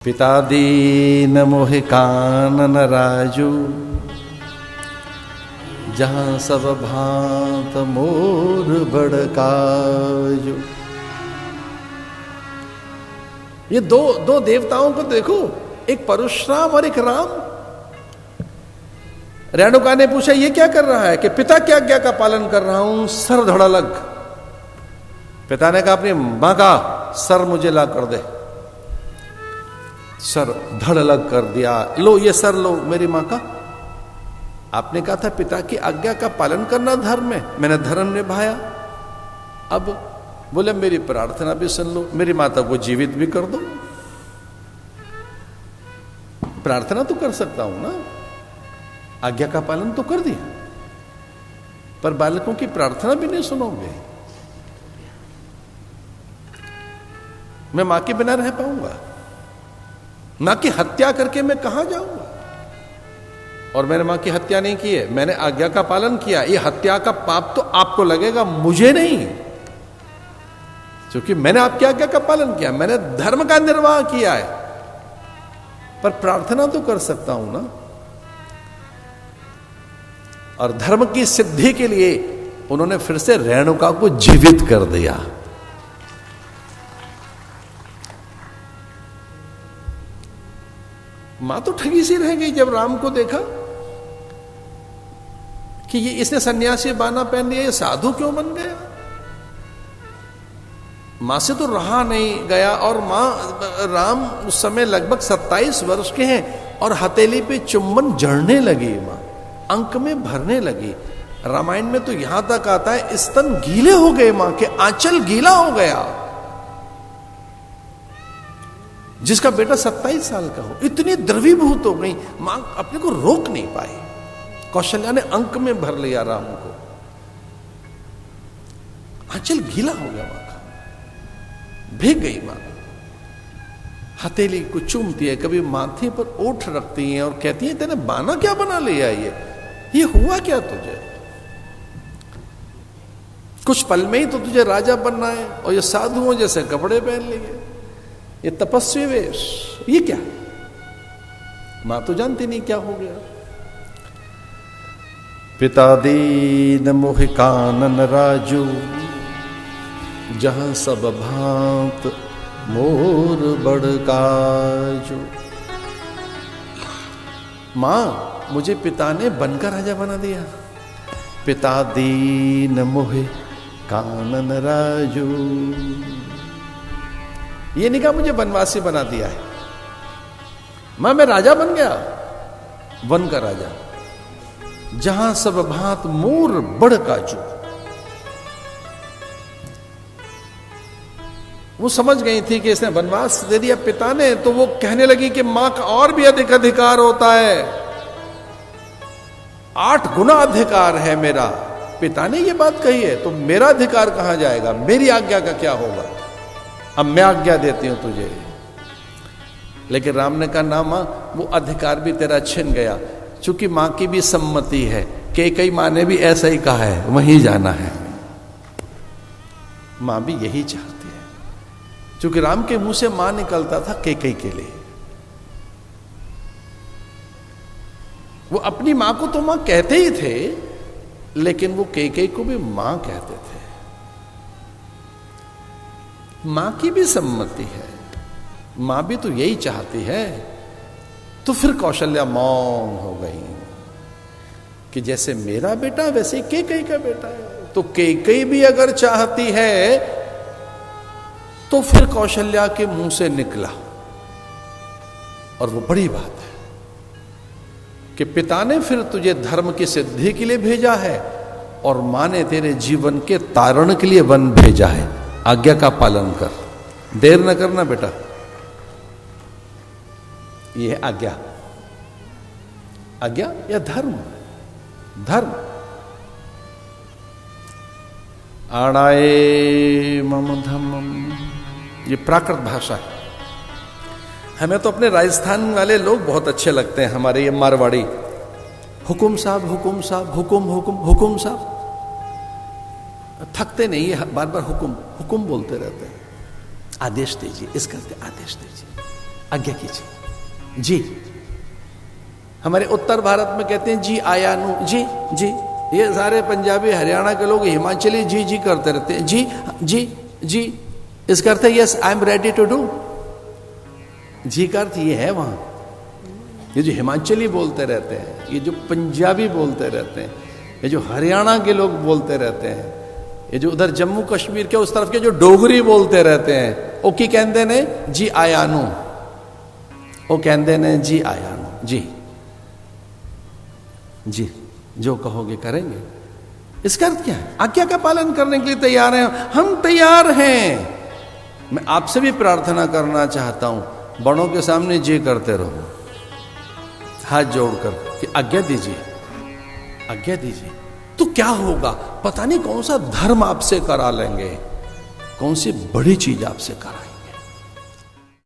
पिता दीन मोहि कानन राजू, जहां सब भांत मोर बड़काजू। ये दो देवताओं को देखो, एक परशुराम और एक राम। रेणुका ने पूछा ये क्या कर रहा है? कि पिता की आज्ञा का पालन कर रहा हूं, सर धड़लग। पिता ने कहा अपनी मां का सर मुझे ला कर दे। सर धड़लग कर दिया, लो ये सर लो मेरी मां का। आपने कहा था पिता की आज्ञा का पालन करना धर्म है, मैंने धर्म निभाया। अब बोले मेरी प्रार्थना भी सुन लो, मेरी माता को जीवित भी कर दो। प्रार्थना तो कर सकता हूं ना, आज्ञा का पालन तो कर दिया, पर बालकों की प्रार्थना भी नहीं सुनोगे। मैं मां के बिना रह पाऊंगा? मां की हत्या करके मैं कहां जाऊंगा? और मैंने मां की हत्या नहीं की है, मैंने आज्ञा का पालन किया। ये हत्या का पाप तो आपको लगेगा, मुझे नहीं, क्योंकि मैंने आपकी आज्ञा का पालन किया, मैंने धर्म का निर्वाह किया है। पर प्रार्थना तो कर सकता हूं ना। और धर्म की सिद्धि के लिए उन्होंने फिर से रेणुका को जीवित कर दिया। मां तो ठगी सी रह गई जब राम को देखा कि ये इसने सन्यासी बाना पहन लिया, ये साधु क्यों बन गया। मां से तो रहा नहीं गया। और राम उस समय लगभग 27 वर्ष के हैं और हथेली पे चुंबन जड़ने लगी, मां अंक में भरने लगी। रामायण में तो यहां तक आता है स्तन गीले हो गए, मां के आंचल गीला हो गया। जिसका बेटा 27 साल का हो, इतनी द्रवीभूत हो गई, मां अपने को रोक नहीं पाई। कौशल्या ने अंक में भर लिया राम को, आंचल गीला हो गया मां का। भीग गई मां, हथेली को चूमती है, कभी माथे पर ओठ रखती है और कहती है तेने बाना क्या बना लिया, ये हुआ क्या तुझे? कुछ पल में ही तो तुझे राजा बनना है और ये साधुओं जैसे कपड़े पहन लिए, ये तपस्वी वेश, ये क्या? मां तो जानती नहीं क्या हो गया। पिता दीन मोहि कानन राजू, जहां सब भांत मोर बड़काजू। मां मुझे पिता ने बनकर राजा बना दिया। पिता दीन मोहि कानन राजू, ये नहीं कहा मुझे वनवासी बना दिया है। मां मैं राजा बन गया, वन का राजा। जहां सब भांत मोर बड़काजू। वो समझ गई थी कि इसने वनवास दे दिया पिता ने, तो वो कहने लगी कि मां का और भी अधिक अधिकार होता है, 8 गुना अधिकार है मेरा। पिता ने ये बात कही है तो मेरा अधिकार कहां जाएगा? मेरी आज्ञा का क्या होगा? अब मैं आज्ञा देती हूं तुझे। लेकिन राम ने कहा ना मां, वो अधिकार भी तेरा छिन गया, चूंकि मां की भी सम्मति है। कई मां ने भी ऐसा ही कहा है, वहीं जाना है। मां भी यही चाहती है, क्योंकि राम के मुंह से मां निकलता था कैकेयी के लिए। वो अपनी मां को तो मां कहते ही थे, लेकिन वो कैकेयी को भी मां कहते थे। मां की भी सम्मति है, मां भी तो यही चाहती है। तो फिर कौशल्या मौन हो गई कि जैसे मेरा बेटा वैसे कैकेयी का बेटा है। तो कैकेयी भी अगर चाहती है तो फिर कौशल्या के मुंह से निकला। और वो बड़ी बात है कि पिता ने फिर तुझे धर्म की सिद्धि के लिए भेजा है और मां ने तेरे जीवन के तारण के लिए वन भेजा है। आज्ञा का पालन कर, देर न करना बेटा। यह है आज्ञा। आज्ञा या धर्म? धर्म। आणाए मम धम्मम, ये प्राकृत भाषा है। हमें तो अपने राजस्थान वाले लोग बहुत अच्छे लगते हैं, हमारे ये मारवाड़ी। हुकुम साहब, हुकुम साहब, हुकुम हुकुम हुकुम साहब, थकते नहीं है, बार बार हुकुम हुकुम बोलते रहते हैं। आदेश दीजिए, इस करके आदेश दीजिए। आज्ञा कीजिए। जी, हमारे उत्तर भारत में कहते हैं जी आया नु, जी जी। ये सारे पंजाबी हरियाणा के लोग हिमाचली जी जी करते रहते हैं, जी जी जी। इसका अर्थ है yes I am ready to do. जी का अर्थ ये है वहां। ये जो हिमाचली बोलते रहते हैं, ये जो पंजाबी बोलते रहते हैं, ये जो हरियाणा के लोग बोलते रहते हैं, ये जो उधर जम्मू कश्मीर के उस तरफ के जो डोगरी बोलते रहते हैं, वो की कहते ने जी आया नु, वो कहते ने जी आया नु। जी जी, जो कहोगे करेंगे। इसका अर्थ क्या है? आज्ञा का पालन करने के लिए तैयार हैं, हम तैयार हैं। मैं आपसे भी प्रार्थना करना चाहता हूं, बड़ों के सामने जी करते रहो, हाथ जोड़कर कि आज्ञा दीजिए, आज्ञा दीजिए। तो क्या होगा? पता नहीं कौन सा धर्म आपसे करा लेंगे, कौन सी बड़ी चीज आपसे करा